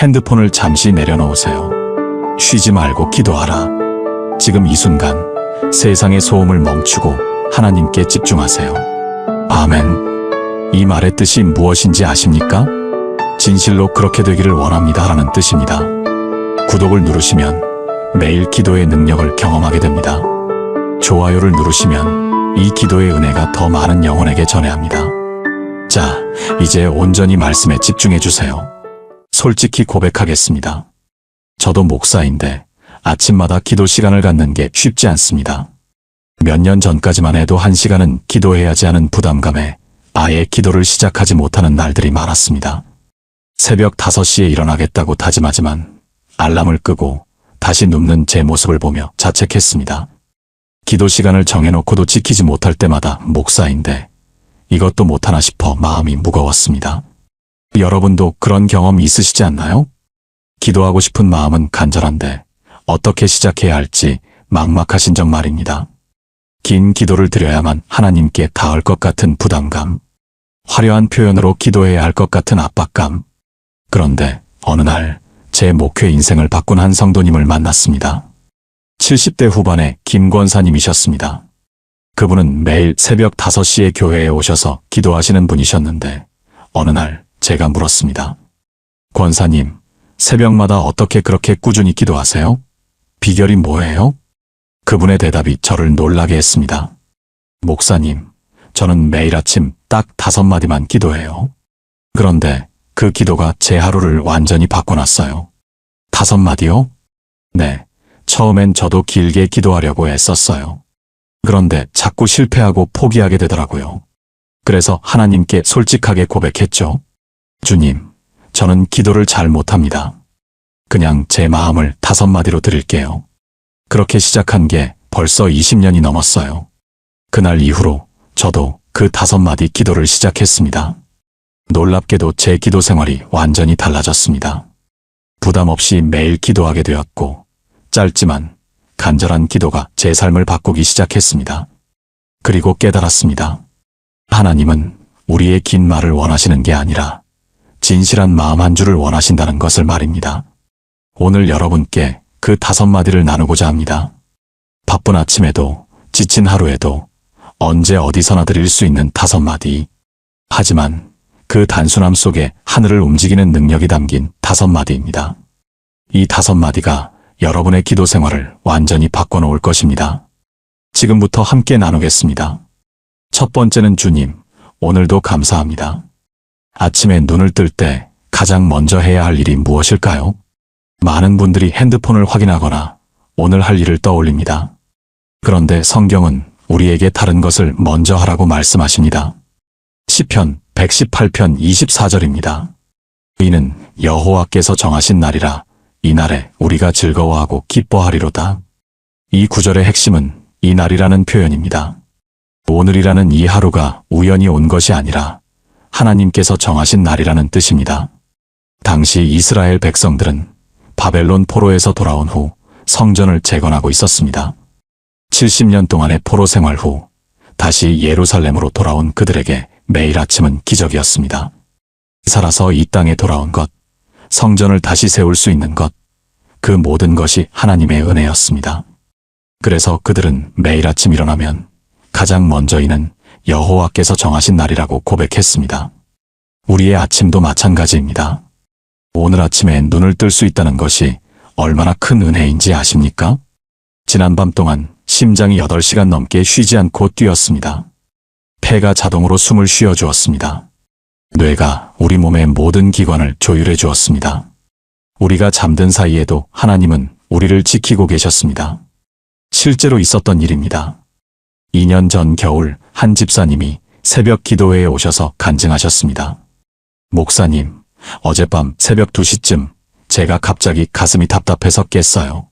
핸드폰을 잠시 내려놓으세요. 쉬지 말고 기도하라. 지금 이 순간 세상의 소음을 멈추고 하나님께 집중하세요. 아멘. 이 말의 뜻이 무엇인지 아십니까? 진실로 그렇게 되기를 원합니다 라는 뜻입니다. 구독을 누르시면 매일 기도의 능력을 경험하게 됩니다. 좋아요를 누르시면 이 기도의 은혜가 더 많은 영혼에게 전해야 합니다. 자, 이제 온전히 말씀에 집중해 주세요. 솔직히 고백하겠습니다. 저도 목사인데 아침마다 기도 시간을 갖는 게 쉽지 않습니다. 몇 년 전까지만 해도 1시간은 기도해야지 하는 부담감에 아예 기도를 시작하지 못하는 날들이 많았습니다. 새벽 5시에 일어나겠다고 다짐하지만 알람을 끄고 다시 눕는 제 모습을 보며 자책했습니다. 기도 시간을 정해놓고도 지키지 못할 때마다 목사인데 이것도 못하나 싶어 마음이 무거웠습니다. 여러분도 그런 경험 있으시지 않나요? 기도하고 싶은 마음은 간절한데 어떻게 시작해야 할지 막막하신 적 말입니다. 긴 기도를 드려야만 하나님께 닿을 것 같은 부담감, 화려한 표현으로 기도해야 할 것 같은 압박감. 그런데 어느 날 제 목회 인생을 바꾼 한 성도님을 만났습니다. 70대 후반의 김 권사님이셨습니다. 그분은 매일 새벽 5시에 교회에 오셔서 기도하시는 분이셨는데 어느 날 제가 물었습니다. 권사님, 새벽마다 어떻게 그렇게 꾸준히 기도하세요? 비결이 뭐예요? 그분의 대답이 저를 놀라게 했습니다. 목사님, 저는 매일 아침 딱 5마디만 기도해요. 그런데 그 기도가 제 하루를 완전히 바꿔놨어요. 5마디요? 네, 처음엔 저도 길게 기도하려고 애썼어요. 그런데 자꾸 실패하고 포기하게 되더라고요. 그래서 하나님께 솔직하게 고백했죠. 주님, 저는 기도를 잘 못합니다. 그냥 제 마음을 5마디로 드릴게요. 그렇게 시작한 게 벌써 20년이 넘었어요. 그날 이후로 저도 그 5마디 기도를 시작했습니다. 놀랍게도 제 기도 생활이 완전히 달라졌습니다. 부담 없이 매일 기도하게 되었고 짧지만 간절한 기도가 제 삶을 바꾸기 시작했습니다. 그리고 깨달았습니다. 하나님은 우리의 긴 말을 원하시는 게 아니라 진실한 마음 한 줄을 원하신다는 것을 말입니다. 오늘 여러분께 그 5마디를 나누고자 합니다. 바쁜 아침에도 지친 하루에도 언제 어디서나 드릴 수 있는 5마디. 하지만 그 단순함 속에 하늘을 움직이는 능력이 담긴 5마디입니다. 이 5마디가 여러분의 기도 생활을 완전히 바꿔놓을 것입니다. 지금부터 함께 나누겠습니다. 첫 번째는 주님, 오늘도 감사합니다. 아침에 눈을 뜰 때 가장 먼저 해야 할 일이 무엇일까요? 많은 분들이 핸드폰을 확인하거나 오늘 할 일을 떠올립니다. 그런데 성경은 우리에게 다른 것을 먼저 하라고 말씀하십니다. 시편 118편 24절입니다. 이는 여호와께서 정하신 날이라 이 날에 우리가 즐거워하고 기뻐하리로다. 이 구절의 핵심은 이 날이라는 표현입니다. 오늘이라는 이 하루가 우연히 온 것이 아니라 하나님께서 정하신 날이라는 뜻입니다. 당시 이스라엘 백성들은 바벨론 포로에서 돌아온 후 성전을 재건하고 있었습니다. 70년 동안의 포로 생활 후 다시 예루살렘으로 돌아온 그들에게 매일 아침은 기적이었습니다. 살아서 이 땅에 돌아온 것, 성전을 다시 세울 수 있는 것, 그 모든 것이 하나님의 은혜였습니다. 그래서 그들은 매일 아침 일어나면 가장 먼저 이는 여호와께서 정하신 날이라고 고백했습니다. 우리의 아침도 마찬가지입니다. 오늘 아침에 눈을 뜰 수 있다는 것이 얼마나 큰 은혜인지 아십니까? 지난밤 동안 심장이 8시간 넘게 쉬지 않고 뛰었습니다. 폐가 자동으로 숨을 쉬어주었습니다. 뇌가 우리 몸의 모든 기관을 조율해 주었습니다. 우리가 잠든 사이에도 하나님은 우리를 지키고 계셨습니다. 실제로 있었던 일입니다. 2년 전 겨울 한 집사님이 새벽 기도회에 오셔서 간증하셨습니다. 목사님, 어젯밤 새벽 2시쯤 제가 갑자기 가슴이 답답해서 깼어요.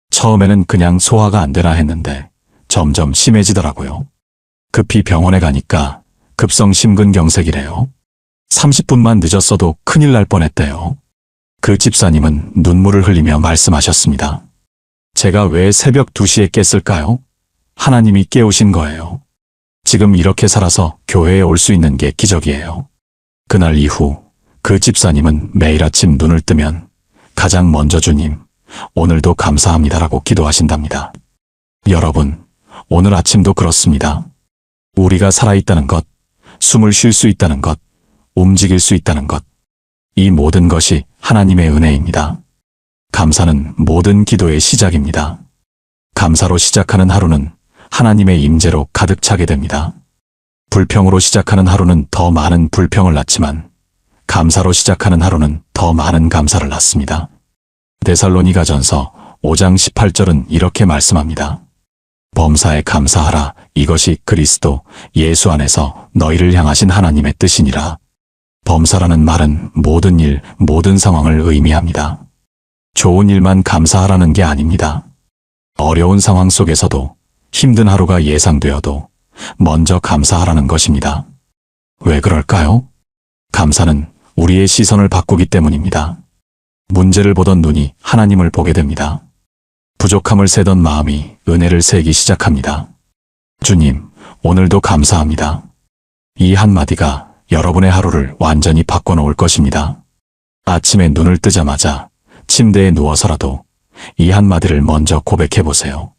처음에는 그냥 소화가 안 되나 했는데 점점 심해지더라고요. 급히 병원에 가니까 급성 심근경색이래요. 30분만 늦었어도 큰일 날 뻔했대요. 그 집사님은 눈물을 흘리며 말씀하셨습니다. 제가 왜 새벽 2시에 깼을까요? 하나님이 깨우신 거예요. 지금 이렇게 살아서 교회에 올 수 있는 게 기적이에요. 그날 이후 그 집사님은 매일 아침 눈을 뜨면 가장 먼저 주님, 오늘도 감사합니다라고 기도하신답니다. 여러분, 오늘 아침도 그렇습니다. 우리가 살아있다는 것, 숨을 쉴 수 있다는 것, 움직일 수 있다는 것, 이 모든 것이 하나님의 은혜입니다. 감사는 모든 기도의 시작입니다. 감사로 시작하는 하루는 하나님의 임재로 가득 차게 됩니다. 불평으로 시작하는 하루는 더 많은 불평을 낳지만 감사로 시작하는 하루는 더 많은 감사를 낳습니다. 데살로니가전서 5장 18절은 이렇게 말씀합니다. 범사에 감사하라. 이것이 그리스도 예수 안에서 너희를 향하신 하나님의 뜻이니라. 범사라는 말은 모든 일, 모든 상황을 의미합니다. 좋은 일만 감사하라는 게 아닙니다. 어려운 상황 속에서도 힘든 하루가 예상되어도 먼저 감사하라는 것입니다. 왜 그럴까요? 감사는 우리의 시선을 바꾸기 때문입니다. 문제를 보던 눈이 하나님을 보게 됩니다. 부족함을 세던 마음이 은혜를 세기 시작합니다. 주님, 오늘도 감사합니다. 이 한마디가 여러분의 하루를 완전히 바꿔놓을 것입니다. 아침에 눈을 뜨자마자 침대에 누워서라도 이 한마디를 먼저 고백해보세요.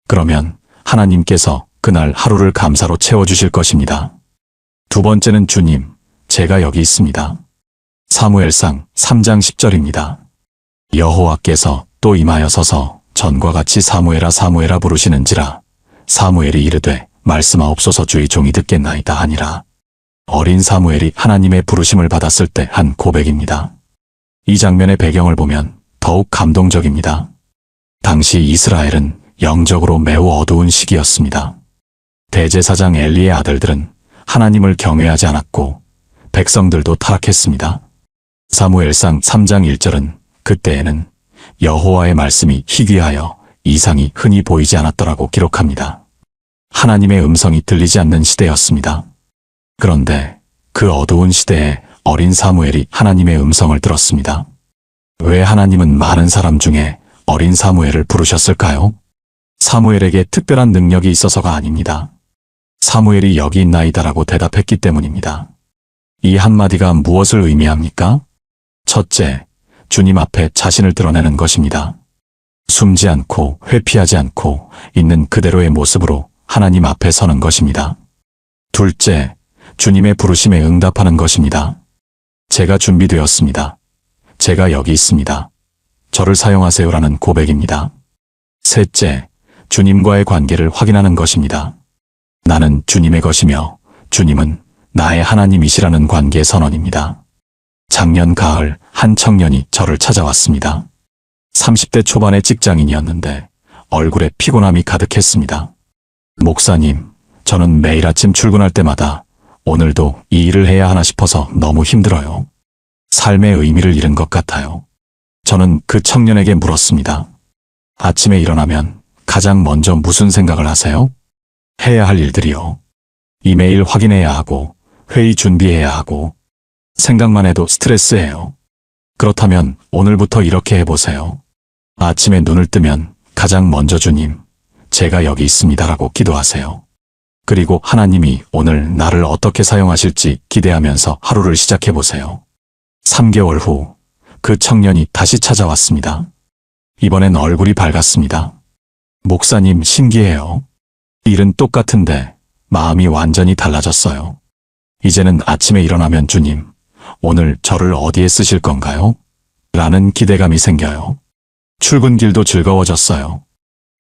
그러면 하나님께서 그날 하루를 감사로 채워주실 것입니다. 두 번째는 주님, 제가 여기 있습니다. 사무엘상 3장 10절입니다. 여호와께서 또 임하여 서서 전과 같이 사무엘아 사무엘아 부르시는지라. 사무엘이 이르되 말씀하옵소서 주의 종이 듣겠나이다 하니라. 어린 사무엘이 하나님의 부르심을 받았을 때 한 고백입니다. 이 장면의 배경을 보면 더욱 감동적입니다. 당시 이스라엘은 영적으로 매우 어두운 시기였습니다. 대제사장 엘리의 아들들은 하나님을 경외하지 않았고 백성들도 타락했습니다. 사무엘상 3장 1절은 그때에는 여호와의 말씀이 희귀하여 이상이 흔히 보이지 않았더라고 기록합니다. 하나님의 음성이 들리지 않는 시대였습니다. 그런데 그 어두운 시대에 어린 사무엘이 하나님의 음성을 들었습니다. 왜 하나님은 많은 사람 중에 어린 사무엘을 부르셨을까요? 사무엘에게 특별한 능력이 있어서가 아닙니다. 사무엘이 여기 있나이다라고 대답했기 때문입니다. 이 한마디가 무엇을 의미합니까? 첫째, 주님 앞에 자신을 드러내는 것입니다. 숨지 않고 회피하지 않고 있는 그대로의 모습으로 하나님 앞에 서는 것입니다. 둘째, 주님의 부르심에 응답하는 것입니다. 제가 준비되었습니다. 제가 여기 있습니다. 저를 사용하세요라는 고백입니다. 셋째, 주님과의 관계를 확인하는 것입니다. 나는 주님의 것이며 주님은 나의 하나님이시라는 관계 선언입니다. 작년 가을 한 청년이 저를 찾아왔습니다. 30대 초반의 직장인이었는데 얼굴에 피곤함이 가득했습니다. 목사님, 저는 매일 아침 출근할 때마다 오늘도 이 일을 해야 하나 싶어서 너무 힘들어요. 삶의 의미를 잃은 것 같아요. 저는 그 청년에게 물었습니다. 아침에 일어나면 가장 먼저 무슨 생각을 하세요? 해야 할 일들이요. 이메일 확인해야 하고 회의 준비해야 하고 생각만 해도 스트레스예요. 그렇다면 오늘부터 이렇게 해보세요. 아침에 눈을 뜨면 가장 먼저 주님, 제가 여기 있습니다라고 기도하세요. 그리고 하나님이 오늘 나를 어떻게 사용하실지 기대하면서 하루를 시작해보세요. 3개월 후 그 청년이 다시 찾아왔습니다. 이번엔 얼굴이 밝았습니다. 목사님 신기해요. 일은 똑같은데 마음이 완전히 달라졌어요. 이제는 아침에 일어나면 주님, 오늘 저를 어디에 쓰실 건가요? 라는 기대감이 생겨요. 출근길도 즐거워졌어요.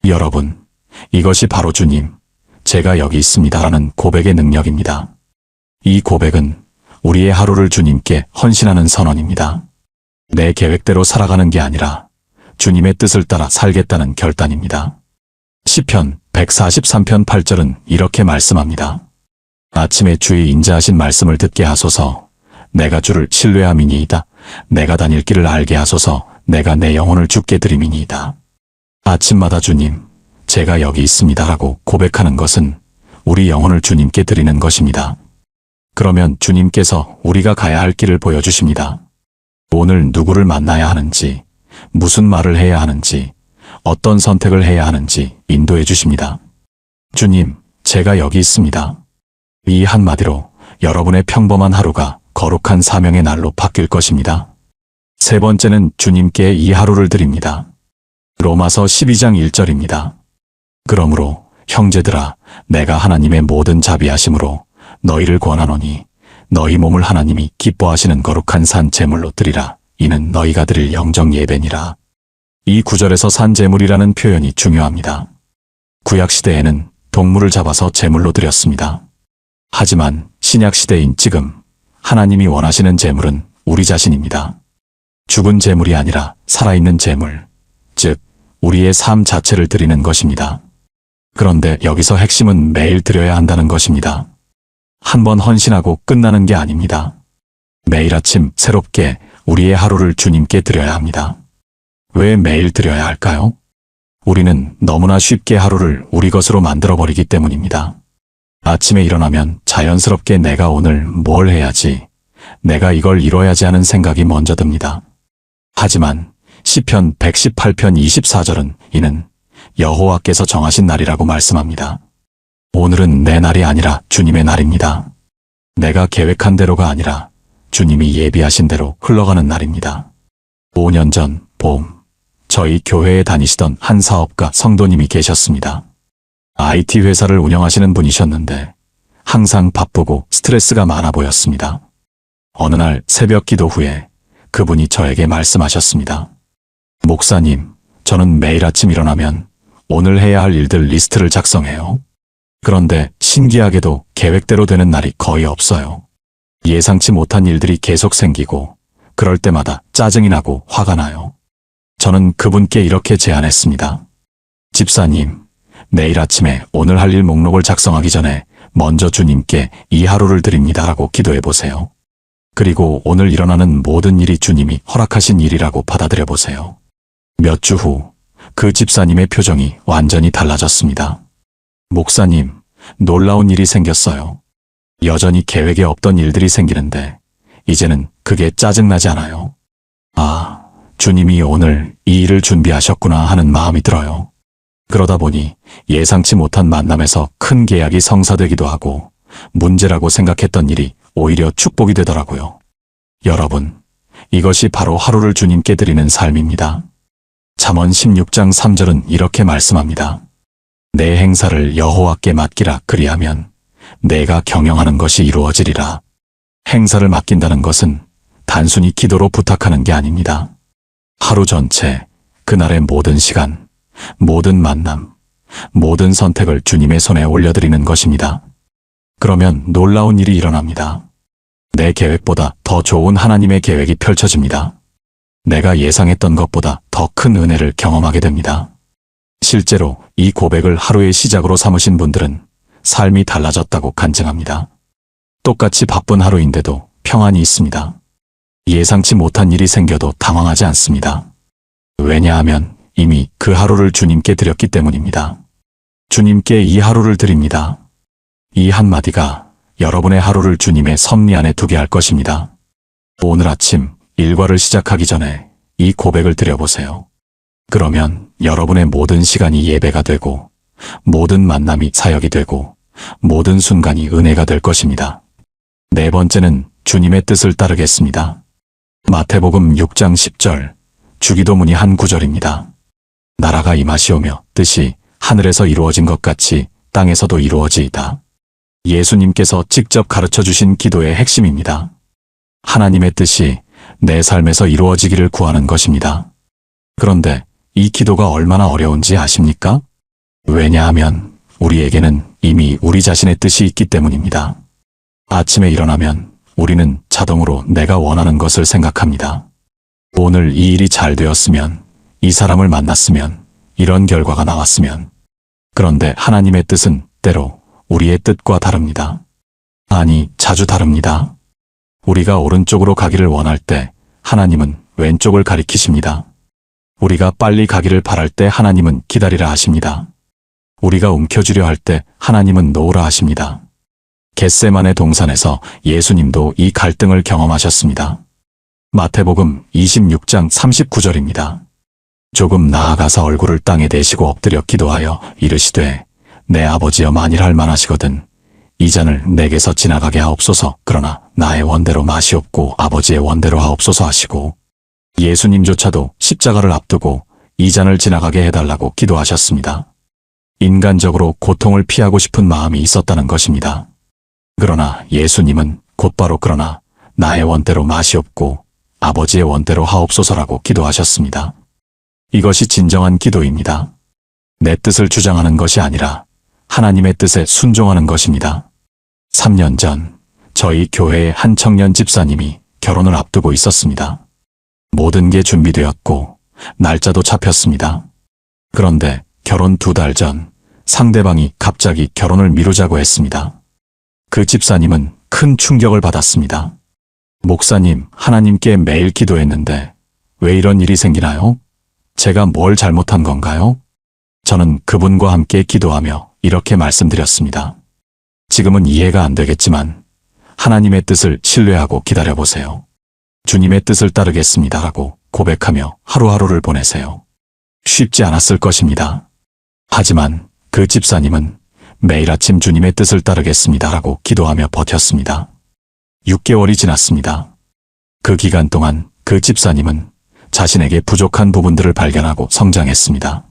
여러분, 이것이 바로 주님, 제가 여기 있습니다라는 고백의 능력입니다. 이 고백은 우리의 하루를 주님께 헌신하는 선언입니다. 내 계획대로 살아가는 게 아니라 주님의 뜻을 따라 살겠다는 결단입니다. 시편 143편 8절은 이렇게 말씀합니다. 아침에 주의 인자하신 말씀을 듣게 하소서. 내가 주를 신뢰함이니이다. 내가 다닐 길을 알게 하소서. 내가 내 영혼을 주께 드림이니이다. 아침마다 주님, 제가 여기 있습니다라고 고백하는 것은 우리 영혼을 주님께 드리는 것입니다. 그러면 주님께서 우리가 가야 할 길을 보여주십니다. 오늘 누구를 만나야 하는지, 무슨 말을 해야 하는지, 어떤 선택을 해야 하는지 인도해 주십니다. 주님, 제가 여기 있습니다. 이 한마디로 여러분의 평범한 하루가 거룩한 사명의 날로 바뀔 것입니다. 세 번째는 주님께 이 하루를 드립니다. 로마서 12장 1절입니다. 그러므로 형제들아 내가 하나님의 모든 자비하심으로 너희를 권하노니 너희 몸을 하나님이 기뻐하시는 거룩한 산 제물로 드리라. 이는 너희가 드릴 영적 예배니라. 이 구절에서 산 제물이라는 표현이 중요합니다. 구약시대에는 동물을 잡아서 제물로 드렸습니다. 하지만 신약시대인 지금 하나님이 원하시는 제물은 우리 자신입니다. 죽은 제물이 아니라 살아있는 제물, 즉 우리의 삶 자체를 드리는 것입니다. 그런데 여기서 핵심은 매일 드려야 한다는 것입니다. 한 번 헌신하고 끝나는 게 아닙니다. 매일 아침 새롭게 우리의 하루를 주님께 드려야 합니다. 왜 매일 드려야 할까요? 우리는 너무나 쉽게 하루를 우리 것으로 만들어버리기 때문입니다. 아침에 일어나면 자연스럽게 내가 오늘 뭘 해야지, 내가 이걸 이뤄야지 하는 생각이 먼저 듭니다. 하지만 시편 118편 24절은 이는 여호와께서 정하신 날이라고 말씀합니다. 오늘은 내 날이 아니라 주님의 날입니다. 내가 계획한 대로가 아니라 주님이 예비하신 대로 흘러가는 날입니다. 5년 전 봄, 저희 교회에 다니시던 한 사업가 성도님이 계셨습니다. IT 회사를 운영하시는 분이셨는데 항상 바쁘고 스트레스가 많아 보였습니다. 어느 날 새벽 기도 후에 그분이 저에게 말씀하셨습니다. 목사님, 저는 매일 아침 일어나면 오늘 해야 할 일들 리스트를 작성해요. 그런데 신기하게도 계획대로 되는 날이 거의 없어요. 예상치 못한 일들이 계속 생기고 그럴 때마다 짜증이 나고 화가 나요. 저는 그분께 이렇게 제안했습니다. 집사님, 내일 아침에 오늘 할 일 목록을 작성하기 전에 먼저 주님께 이 하루를 드립니다라고 기도해 보세요. 그리고 오늘 일어나는 모든 일이 주님이 허락하신 일이라고 받아들여 보세요. 몇 주 후 그 집사님의 표정이 완전히 달라졌습니다. 목사님, 놀라운 일이 생겼어요. 여전히 계획에 없던 일들이 생기는데 이제는 그게 짜증나지 않아요. 아, 주님이 오늘 이 일을 준비하셨구나 하는 마음이 들어요. 그러다 보니 예상치 못한 만남에서 큰 계약이 성사되기도 하고 문제라고 생각했던 일이 오히려 축복이 되더라고요. 여러분, 이것이 바로 하루를 주님께 드리는 삶입니다. 잠언 16장 3절은 이렇게 말씀합니다. 내 행사를 여호와께 맡기라. 그리하면 내가 경영하는 것이 이루어지리라. 행사를 맡긴다는 것은 단순히 기도로 부탁하는 게 아닙니다. 하루 전체, 그날의 모든 시간, 모든 만남, 모든 선택을 주님의 손에 올려드리는 것입니다. 그러면 놀라운 일이 일어납니다. 내 계획보다 더 좋은 하나님의 계획이 펼쳐집니다. 내가 예상했던 것보다 더 큰 은혜를 경험하게 됩니다. 실제로 이 고백을 하루의 시작으로 삼으신 분들은 삶이 달라졌다고 간증합니다. 똑같이 바쁜 하루인데도 평안이 있습니다. 예상치 못한 일이 생겨도 당황하지 않습니다. 왜냐하면 이미 그 하루를 주님께 드렸기 때문입니다. 주님께 이 하루를 드립니다. 이 한마디가 여러분의 하루를 주님의 섭리 안에 두게 할 것입니다. 오늘 아침 일과를 시작하기 전에 이 고백을 드려보세요. 그러면 여러분의 모든 시간이 예배가 되고 모든 만남이 사역이 되고 모든 순간이 은혜가 될 것입니다. 네 번째는 주님의 뜻을 따르겠습니다. 마태복음 6장 10절, 주기도문이 한 구절입니다. 나라가 임하시오며 뜻이 하늘에서 이루어진 것 같이 땅에서도 이루어지이다. 예수님께서 직접 가르쳐 주신 기도의 핵심입니다. 하나님의 뜻이 내 삶에서 이루어지기를 구하는 것입니다. 그런데 이 기도가 얼마나 어려운지 아십니까? 왜냐하면 우리에게는 이미 우리 자신의 뜻이 있기 때문입니다. 아침에 일어나면 우리는 자동으로 내가 원하는 것을 생각합니다. 오늘 이 일이 잘 되었으면, 이 사람을 만났으면, 이런 결과가 나왔으면. 그런데 하나님의 뜻은 때로 우리의 뜻과 다릅니다. 아니, 자주 다릅니다. 우리가 오른쪽으로 가기를 원할 때 하나님은 왼쪽을 가리키십니다. 우리가 빨리 가기를 바랄 때 하나님은 기다리라 하십니다. 우리가 움켜쥐려 할 때 하나님은 놓으라 하십니다. 겟세마네 동산에서 예수님도 이 갈등을 경험하셨습니다. 마태복음 26장 39절입니다. 조금 나아가서 얼굴을 땅에 대시고 엎드려 기도하여 이르시되 내 아버지여 만일 할 만하시거든 이 잔을 내게서 지나가게 하옵소서. 그러나 나의 원대로 마시옵고 아버지의 원대로 하옵소서 하시고 예수님조차도 십자가를 앞두고 이 잔을 지나가게 해달라고 기도하셨습니다. 인간적으로 고통을 피하고 싶은 마음이 있었다는 것입니다. 그러나 예수님은 곧바로 그러나 나의 원대로 마시옵고 아버지의 원대로 하옵소서라고 기도하셨습니다. 이것이 진정한 기도입니다. 내 뜻을 주장하는 것이 아니라 하나님의 뜻에 순종하는 것입니다. 3년 전 저희 교회의 한 청년 집사님이 결혼을 앞두고 있었습니다. 모든 게 준비되었고 날짜도 잡혔습니다. 그런데 결혼 2달 전 상대방이 갑자기 결혼을 미루자고 했습니다. 그 집사님은 큰 충격을 받았습니다. 목사님, 하나님께 매일 기도했는데 왜 이런 일이 생기나요? 제가 뭘 잘못한 건가요? 저는 그분과 함께 기도하며 이렇게 말씀드렸습니다. 지금은 이해가 안 되겠지만 하나님의 뜻을 신뢰하고 기다려보세요. 주님의 뜻을 따르겠습니다라고 고백하며 하루하루를 보내세요. 쉽지 않았을 것입니다. 하지만 그 집사님은 매일 아침 주님의 뜻을 따르겠습니다라고 기도하며 버텼습니다. 6개월이 지났습니다. 그 기간 동안 그 집사님은 자신에게 부족한 부분들을 발견하고 성장했습니다.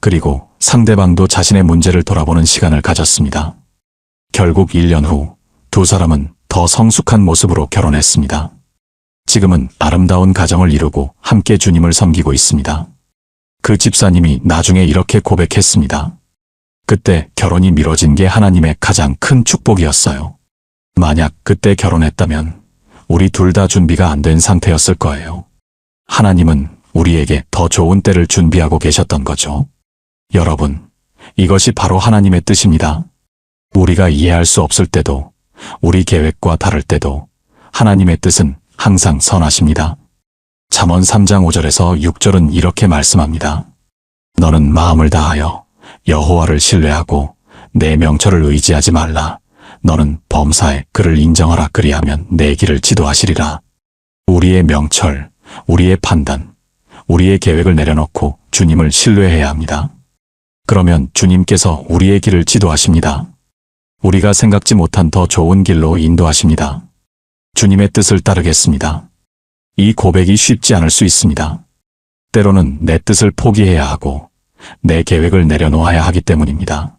그리고 상대방도 자신의 문제를 돌아보는 시간을 가졌습니다. 결국 1년 후 두 사람은 더 성숙한 모습으로 결혼했습니다. 지금은 아름다운 가정을 이루고 함께 주님을 섬기고 있습니다. 그 집사님이 나중에 이렇게 고백했습니다. 그때 결혼이 미뤄진 게 하나님의 가장 큰 축복이었어요. 만약 그때 결혼했다면 우리 둘 다 준비가 안 된 상태였을 거예요. 하나님은 우리에게 더 좋은 때를 준비하고 계셨던 거죠. 여러분, 이것이 바로 하나님의 뜻입니다. 우리가 이해할 수 없을 때도, 우리 계획과 다를 때도 하나님의 뜻은 항상 선하십니다. 잠언 3장 5절에서 6절은 이렇게 말씀합니다. 너는 마음을 다하여 여호와를 신뢰하고 내 명철을 의지하지 말라. 너는 범사에 그를 인정하라. 그리하면 내 길을 지도하시리라. 우리의 명철, 우리의 판단, 우리의 계획을 내려놓고 주님을 신뢰해야 합니다. 그러면 주님께서 우리의 길을 지도하십니다. 우리가 생각지 못한 더 좋은 길로 인도하십니다. 주님의 뜻을 따르겠습니다. 이 고백이 쉽지 않을 수 있습니다. 때로는 내 뜻을 포기해야 하고 내 계획을 내려놓아야 하기 때문입니다.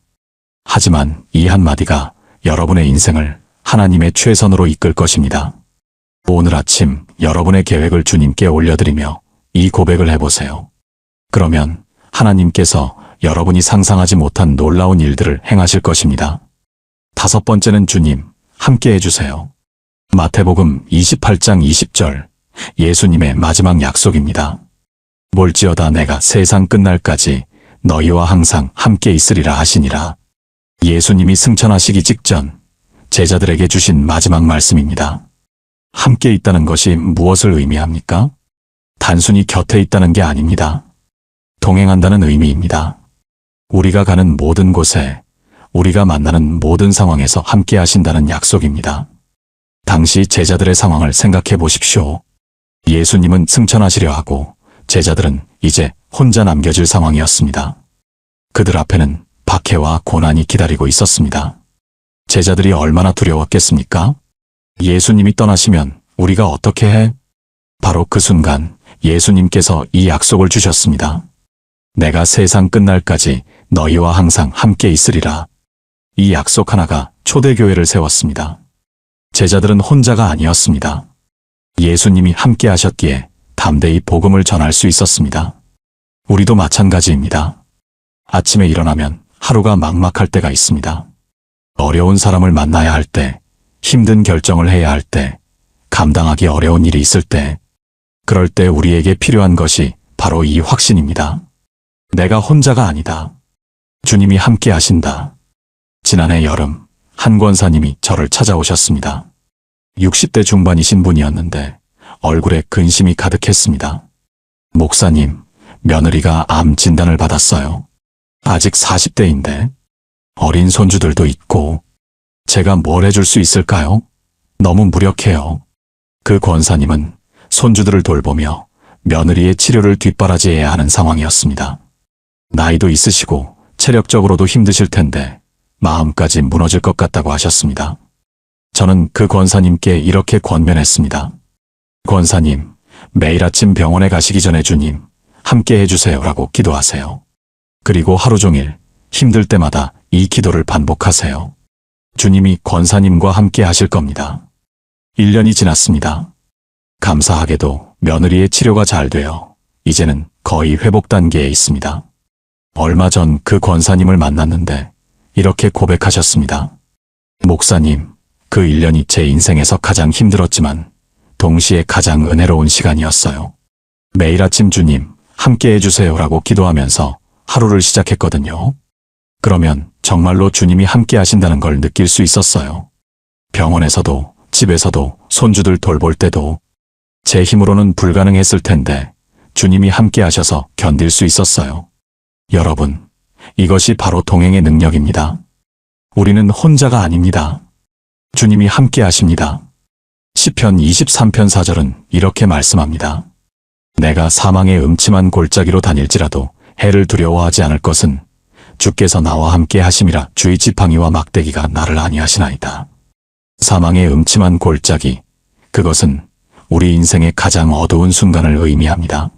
하지만 이 한마디가 여러분의 인생을 하나님의 최선으로 이끌 것입니다. 오늘 아침 여러분의 계획을 주님께 올려드리며 이 고백을 해보세요. 그러면 하나님께서 여러분이 상상하지 못한 놀라운 일들을 행하실 것입니다. 5번째는 주님, 함께 해주세요. 마태복음 28장 20절, 예수님의 마지막 약속입니다. 볼지어다 내가 세상 끝날까지 너희와 항상 함께 있으리라 하시니라. 예수님이 승천하시기 직전 제자들에게 주신 마지막 말씀입니다. 함께 있다는 것이 무엇을 의미합니까? 단순히 곁에 있다는 게 아닙니다. 동행한다는 의미입니다. 우리가 가는 모든 곳에, 우리가 만나는 모든 상황에서 함께 하신다는 약속입니다. 당시 제자들의 상황을 생각해 보십시오. 예수님은 승천하시려 하고 제자들은 이제 혼자 남겨질 상황이었습니다. 그들 앞에는 박해와 고난이 기다리고 있었습니다. 제자들이 얼마나 두려웠겠습니까? 예수님이 떠나시면 우리가 어떻게 해? 바로 그 순간 예수님께서 이 약속을 주셨습니다. 내가 세상 끝날까지 너희와 항상 함께 있으리라. 이 약속 하나가 초대교회를 세웠습니다. 제자들은 혼자가 아니었습니다. 예수님이 함께 하셨기에 담대히 복음을 전할 수 있었습니다. 우리도 마찬가지입니다. 아침에 일어나면 하루가 막막할 때가 있습니다. 어려운 사람을 만나야 할 때, 힘든 결정을 해야 할 때, 감당하기 어려운 일이 있을 때, 그럴 때 우리에게 필요한 것이 바로 이 확신입니다. 내가 혼자가 아니다. 주님이 함께 하신다. 지난해 여름 한 권사님이 저를 찾아오셨습니다. 60대 중반이신 분이었는데 얼굴에 근심이 가득했습니다. 목사님, 며느리가 암 진단을 받았어요. 아직 40대인데 어린 손주들도 있고 제가 뭘 해줄 수 있을까요? 너무 무력해요. 그 권사님은 손주들을 돌보며 며느리의 치료를 뒷바라지해야 하는 상황이었습니다. 나이도 있으시고 체력적으로도 힘드실 텐데 마음까지 무너질 것 같다고 하셨습니다. 저는 그 권사님께 이렇게 권면했습니다. 권사님, 매일 아침 병원에 가시기 전에 주님, 함께 해주세요라고 기도하세요. 그리고 하루 종일 힘들 때마다 이 기도를 반복하세요. 주님이 권사님과 함께 하실 겁니다. 1년이 지났습니다. 감사하게도 며느리의 치료가 잘 되어 이제는 거의 회복 단계에 있습니다. 얼마 전 그 권사님을 만났는데 이렇게 고백하셨습니다. 목사님, 그 1년이 제 인생에서 가장 힘들었지만 동시에 가장 은혜로운 시간이었어요. 매일 아침 주님, 함께 해주세요라고 기도하면서 하루를 시작했거든요. 그러면 정말로 주님이 함께 하신다는 걸 느낄 수 있었어요. 병원에서도, 집에서도, 손주들 돌볼 때도 제 힘으로는 불가능했을 텐데 주님이 함께 하셔서 견딜 수 있었어요. 여러분, 이것이 바로 동행의 능력입니다. 우리는 혼자가 아닙니다. 주님이 함께 하십니다. 시편 23편 4절은 이렇게 말씀합니다. 내가 사망의 음침한 골짜기로 다닐지라도 해를 두려워하지 않을 것은 주께서 나와 함께 하심이라. 주의 지팡이와 막대기가 나를 안위하시나이다. 사망의 음침한 골짜기, 그것은 우리 인생의 가장 어두운 순간을 의미합니다.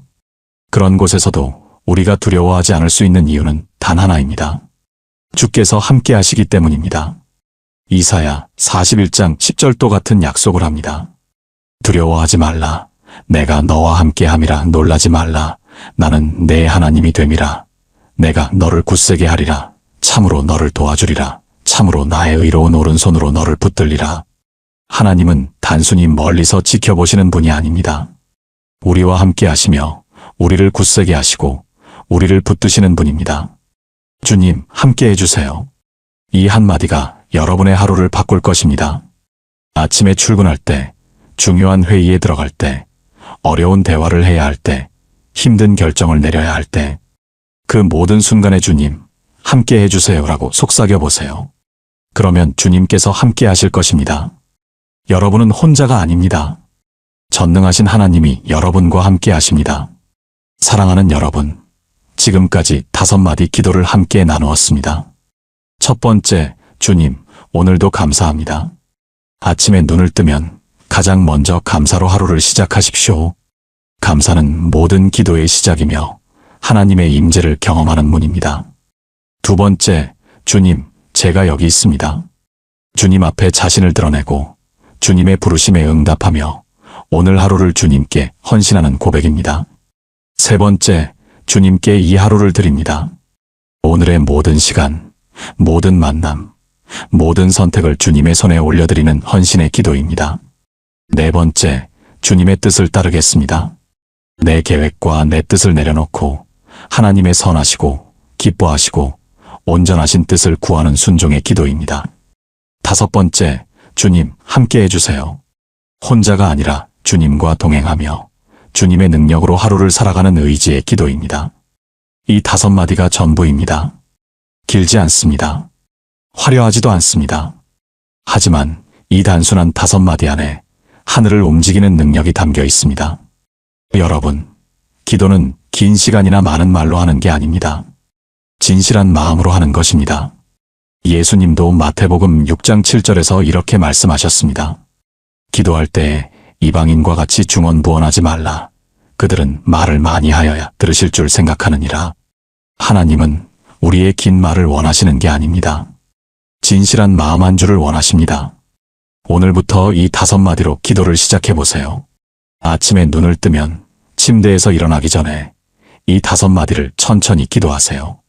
그런 곳에서도 우리가 두려워하지 않을 수 있는 이유는 단 하나입니다. 주께서 함께 하시기 때문입니다. 이사야 41장 10절도 같은 약속을 합니다. 두려워하지 말라. 내가 너와 함께 함이라. 놀라지 말라. 나는 내 하나님이 됨이라. 내가 너를 굳세게 하리라. 참으로 너를 도와주리라. 참으로 나의 의로운 오른손으로 너를 붙들리라. 하나님은 단순히 멀리서 지켜보시는 분이 아닙니다. 우리와 함께 하시며 우리를 굳세게 하시고 우리를 붙드시는 분입니다. 주님, 함께 해주세요. 이 한마디가 여러분의 하루를 바꿀 것입니다. 아침에 출근할 때, 중요한 회의에 들어갈 때, 어려운 대화를 해야 할 때, 힘든 결정을 내려야 할 때, 그 모든 순간에 주님, 함께 해주세요라고 속삭여 보세요. 그러면 주님께서 함께 하실 것입니다. 여러분은 혼자가 아닙니다. 전능하신 하나님이 여러분과 함께 하십니다. 사랑하는 여러분, 지금까지 5마디 기도를 함께 나누었습니다. 첫 번째, 주님, 오늘도 감사합니다. 아침에 눈을 뜨면 가장 먼저 감사로 하루를 시작하십시오. 감사는 모든 기도의 시작이며 하나님의 임재를 경험하는 문입니다. 두 번째, 주님, 제가 여기 있습니다. 주님 앞에 자신을 드러내고 주님의 부르심에 응답하며 오늘 하루를 주님께 헌신하는 고백입니다. 세 번째, 주님께 이 하루를 드립니다. 오늘의 모든 시간, 모든 만남, 모든 선택을 주님의 손에 올려드리는 헌신의 기도입니다. 네 번째, 주님의 뜻을 따르겠습니다. 내 계획과 내 뜻을 내려놓고 하나님의 선하시고 기뻐하시고 온전하신 뜻을 구하는 순종의 기도입니다. 다섯 번째, 주님, 함께 해주세요. 혼자가 아니라 주님과 동행하며 주님의 능력으로 하루를 살아가는 의지의 기도입니다. 이 5마디가 전부입니다. 길지 않습니다. 화려하지도 않습니다. 하지만 이 단순한 5마디 안에 하늘을 움직이는 능력이 담겨 있습니다. 여러분, 기도는 긴 시간이나 많은 말로 하는 게 아닙니다. 진실한 마음으로 하는 것입니다. 예수님도 마태복음 6장 7절에서 이렇게 말씀하셨습니다. 기도할 때 이방인과 같이 중언부언하지 말라. 그들은 말을 많이 하여야 들으실 줄 생각하느니라. 하나님은 우리의 긴 말을 원하시는 게 아닙니다. 진실한 마음 한 줄을 원하십니다. 오늘부터 이 5마디로 기도를 시작해보세요. 아침에 눈을 뜨면 침대에서 일어나기 전에 이 5마디를 천천히 기도하세요.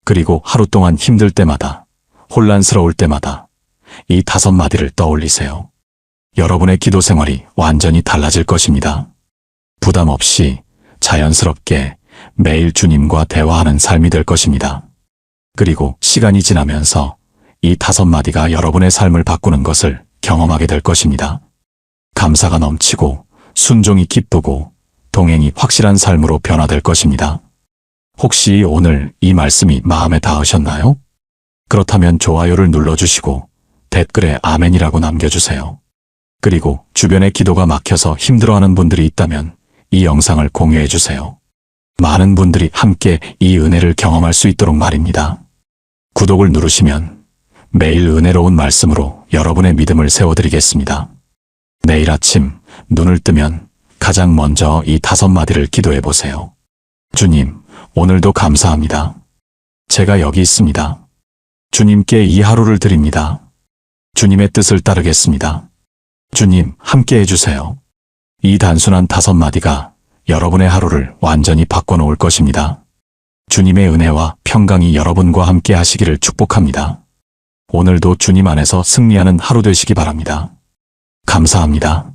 그리고 하루 동안 힘들 때마다, 혼란스러울 때마다 이 5마디를 떠올리세요. 여러분의 기도 생활이 완전히 달라질 것입니다. 부담 없이 자연스럽게 매일 주님과 대화하는 삶이 될 것입니다. 그리고 시간이 지나면서 이 5마디가 여러분의 삶을 바꾸는 것을 경험하게 될 것입니다. 감사가 넘치고 순종이 기쁘고 동행이 확실한 삶으로 변화될 것입니다. 혹시 오늘 이 말씀이 마음에 닿으셨나요? 그렇다면 좋아요를 눌러주시고 댓글에 아멘이라고 남겨주세요. 그리고 주변에 기도가 막혀서 힘들어하는 분들이 있다면 이 영상을 공유해주세요. 많은 분들이 함께 이 은혜를 경험할 수 있도록 말입니다. 구독을 누르시면 매일 은혜로운 말씀으로 여러분의 믿음을 세워드리겠습니다. 내일 아침 눈을 뜨면 가장 먼저 이 5마디를 기도해 보세요. 주님, 오늘도 감사합니다. 제가 여기 있습니다. 주님께 이 하루를 드립니다. 주님의 뜻을 따르겠습니다. 주님, 함께 해주세요. 이 단순한 5마디가 여러분의 하루를 완전히 바꿔놓을 것입니다. 주님의 은혜와 평강이 여러분과 함께 하시기를 축복합니다. 오늘도 주님 안에서 승리하는 하루 되시기 바랍니다. 감사합니다.